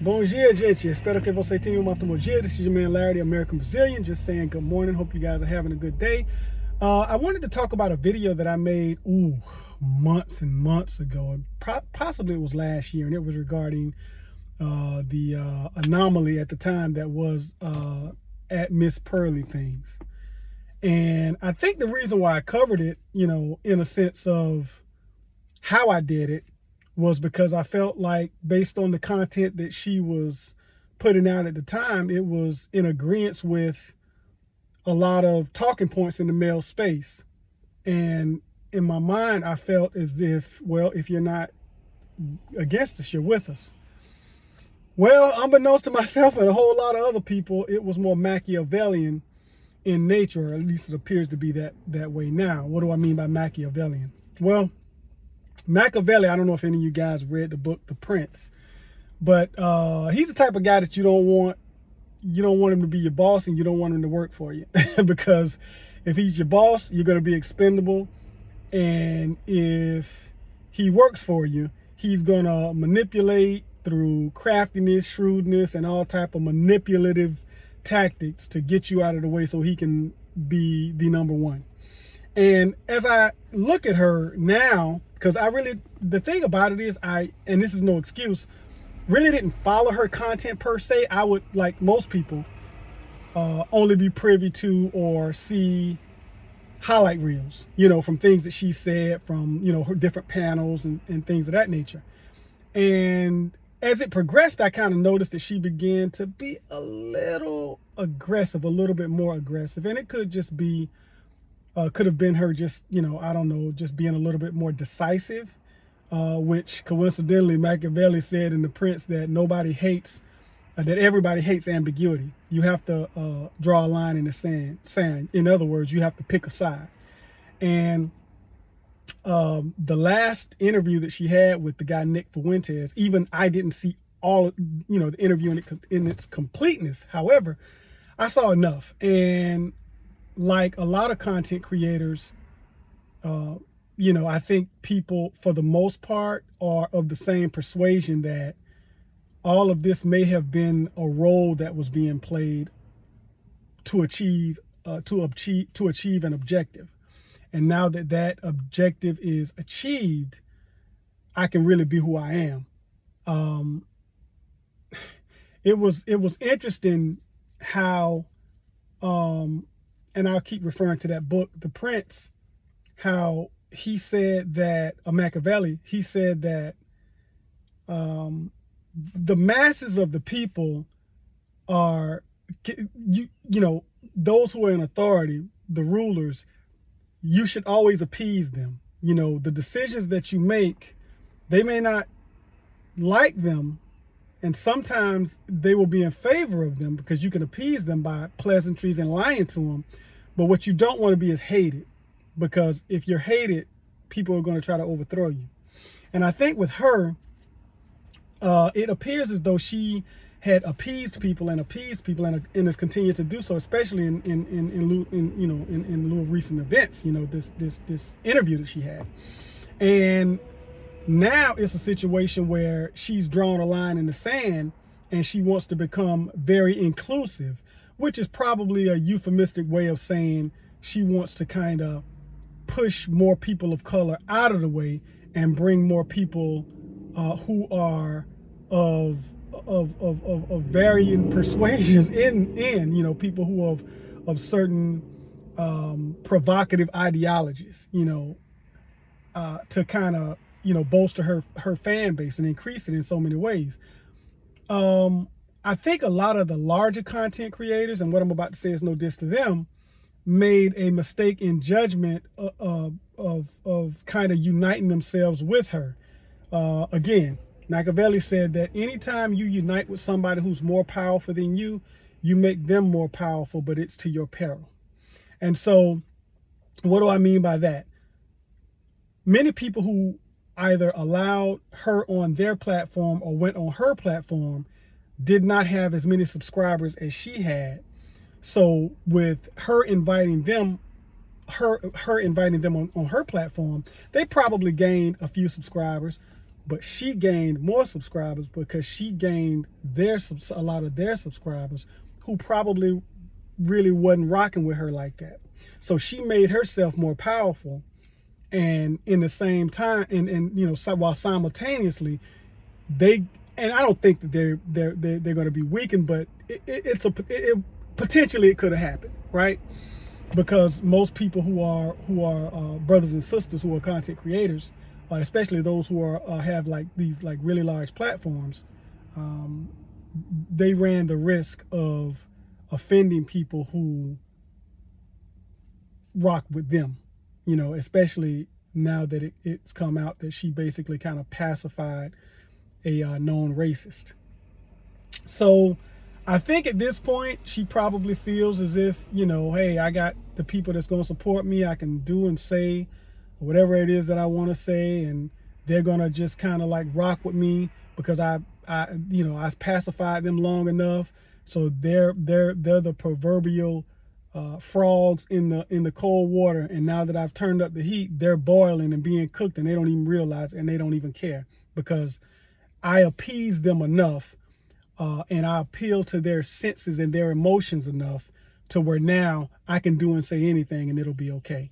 Bom dia, gente. Espero que você tenha um ótimo dia. This is your man Larry, the American Brazilian, just saying good morning. Hope you guys are having a good day. I wanted to talk about a video that I made months and months ago. Possibly it was last year, and it was regarding the anomaly at the time that was at Miss Pearly things. And I think the reason why I covered it, in a sense of how I did it, was because I felt like based on the content that she was putting out at the time, it was in agreement with a lot of talking points in the male space. And in my mind, I felt as if, well, if you're not against us, you're with us. Well, unbeknownst to myself and a whole lot of other people, it was more Machiavellian in nature, or at least it appears to be that way now. What do I mean by Machiavellian? Well, Machiavelli, I don't know if any of you guys read the book The Prince, but he's the type of guy that you don't want him to be your boss, and you don't want him to work for you because if he's your boss, you're going to be expendable, and if he works for you, he's going to manipulate through craftiness, shrewdness, and all type of manipulative tactics to get you out of the way so he can be the number one. And as I look at her now, because the thing about it is and this is no excuse, really didn't follow her content per se. I would, like most people, only be privy to or see highlight reels, from things that she said from, her different panels and things of that nature. And as it progressed, I kind of noticed that she began to be a little aggressive, a little bit more aggressive. And it could just be, could have been her just, I don't know, just being a little bit more decisive, which coincidentally Machiavelli said in The Prince that that everybody hates ambiguity. You have to draw a line in the sand. In other words, you have to pick a side. And the last interview that she had with the guy Nick Fuentes, even I didn't see all, the interview in its completeness. However, I saw enough. And like a lot of content creators, I think people, for the most part, are of the same persuasion that all of this may have been a role that was being played to achieve an objective. And now that objective is achieved, I can really be who I am. It was interesting how, and I'll keep referring to that book, The Prince, how he said that, Machiavelli, he said that the masses of the people are, those who are in authority, the rulers, you should always appease them. The decisions that you make, they may not like them, and sometimes they will be in favor of them because you can appease them by pleasantries and lying to them. But what you don't want to be is hated, because if you're hated, people are going to try to overthrow you. And I think with her, it appears as though she had appeased people and has continued to do so, especially in lieu of recent events. This interview that she had, and now it's a situation where she's drawn a line in the sand and she wants to become very inclusive, which is probably a euphemistic way of saying she wants to kind of push more people of color out of the way and bring more people who are of varying persuasions in, people who are of certain provocative ideologies, to kind of, bolster her fan base and increase it in so many ways. I think a lot of the larger content creators, and what I'm about to say is no diss to them, made a mistake in judgment of kind of uniting themselves with her. Again, Machiavelli said that anytime you unite with somebody who's more powerful than you, you make them more powerful, but it's to your peril. And so what do I mean by that? Many people who either allowed her on their platform or went on her platform did not have as many subscribers as she had. So with her inviting them on her platform, they probably gained a few subscribers, but she gained more subscribers because she gained a lot of their subscribers who probably really wasn't rocking with her like that. So she made herself more powerful, and in the same time, and you know, while simultaneously they, and I don't think that they're going to be weakened, but potentially it could have happened, right? Because most people who are brothers and sisters who are content creators, especially those who are have like these like really large platforms, they ran the risk of offending people who rock with them, you know, especially now that it's come out that she basically kind of pacified a known racist. So I think at this point she probably feels as if, you know, hey, I got the people that's going to support me. I can do and say whatever it is that I want to say, and they're going to just kind of like rock with me because I pacified them long enough. So they're the proverbial frogs in the cold water, and now that I've turned up the heat, they're boiling and being cooked, and they don't even realize it, and they don't even care because I appease them enough, and I appeal to their senses and their emotions enough to where now I can do and say anything and it'll be okay.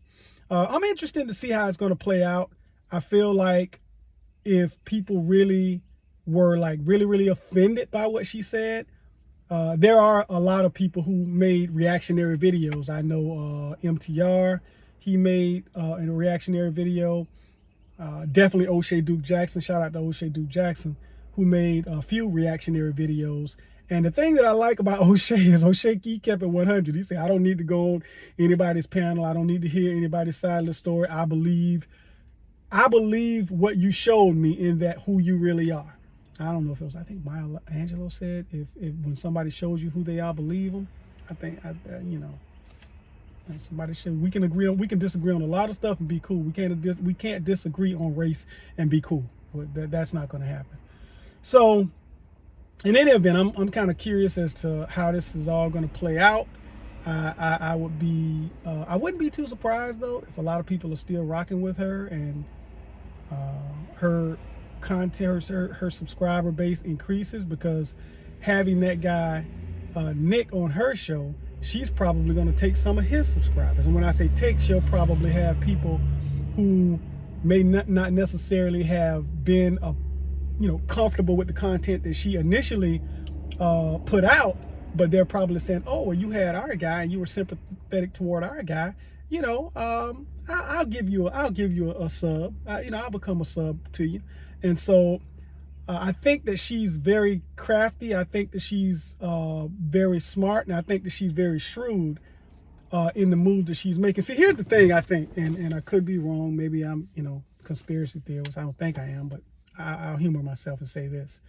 I'm interested to see how it's going to play out. I feel like if people really were like really offended by what she said, there are a lot of people who made reactionary videos. I know MTR, he made a reactionary video. Definitely O'Shea Duke Jackson. Shout out to O'Shea Duke Jackson, who made a few reactionary videos. And the thing that I like about O'Shea is he kept it 100. He said, I don't need to go on anybody's panel. I don't need to hear anybody's side of the story. I believe what you showed me in that who you really are. I don't know if it was, I think Maya Angelou said, if when somebody shows you who they are, believe them. I think, you know, somebody should, we can disagree on a lot of stuff and be cool. We can't disagree on race and be cool. That's not going to happen. So in any event, I'm kind of curious as to how this is all going to play out. I wouldn't be too surprised though if a lot of people are still rocking with her and her content, her subscriber base increases, because having that guy Nick on her show, she's probably going to take some of his subscribers. And when I say take, she'll probably have people who may not necessarily have been comfortable with the content that she initially put out, but they're probably saying, oh, well, you had our guy and you were sympathetic toward our guy, you know, I'll give you a sub, I'll become a sub to you. And so I think that she's very crafty. I think that she's very smart, and I think that she's very shrewd in the move that she's making. See, here's the thing, I think, and I could be wrong. Maybe I'm, conspiracy theorist. I don't think I am, but I'll humor myself and say this.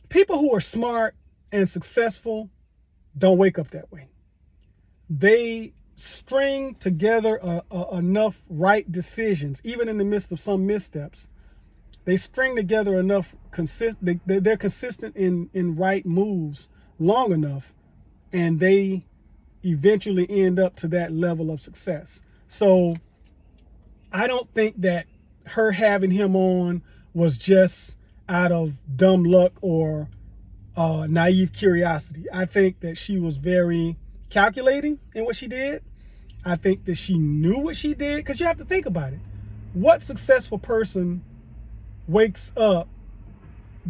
People who are smart and successful don't wake up that way. They string together enough right decisions, even in the midst of some missteps. They string together enough, they're consistent in right moves long enough, and they eventually end up to that level of success. So I don't think that her having him on was just out of dumb luck or naive curiosity. I think that she was very calculating in what she did. I think that she knew what she did, because you have to think about it. What successful person wakes up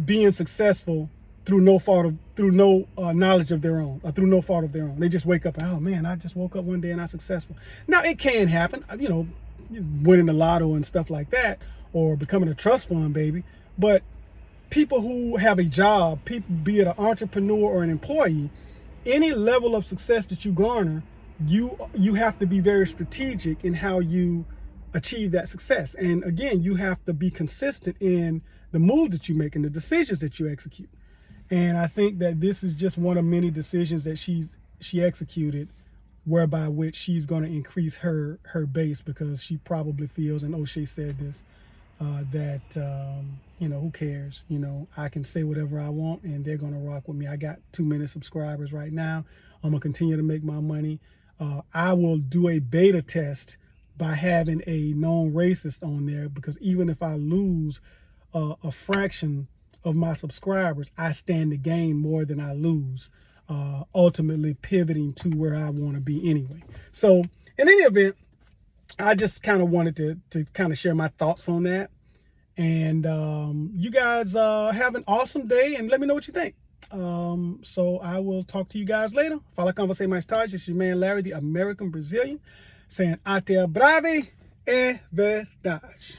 being successful through no knowledge of their own, or through no fault of their own? They just wake up and, oh man, I just woke up one day and I'm successful. Now it can happen, winning the lotto and stuff like that, or becoming a trust fund baby. But people who have a job, be it an entrepreneur or an employee, any level of success that you garner, you have to be very strategic in how you achieve that success. And again, you have to be consistent in the moves that you make and the decisions that you execute. And I think that this is just one of many decisions that she executed, whereby which she's going to increase her base, because she probably feels, and O'Shea said this, that who cares? I can say whatever I want and they're going to rock with me. I got too many subscribers right now. I'm going to continue to make my money. I will do a beta test by having a known racist on there, because even if I lose a fraction of my subscribers, I stand to gain more than I lose, ultimately pivoting to where I want to be anyway. So in any event, I just kind of wanted to kind of share my thoughts on that. And you guys have an awesome day, and let me know what you think. So I will talk to you guys later. Fala com você mais tarde. It's your man Larry, the American Brazilian, saying até breve é verdade.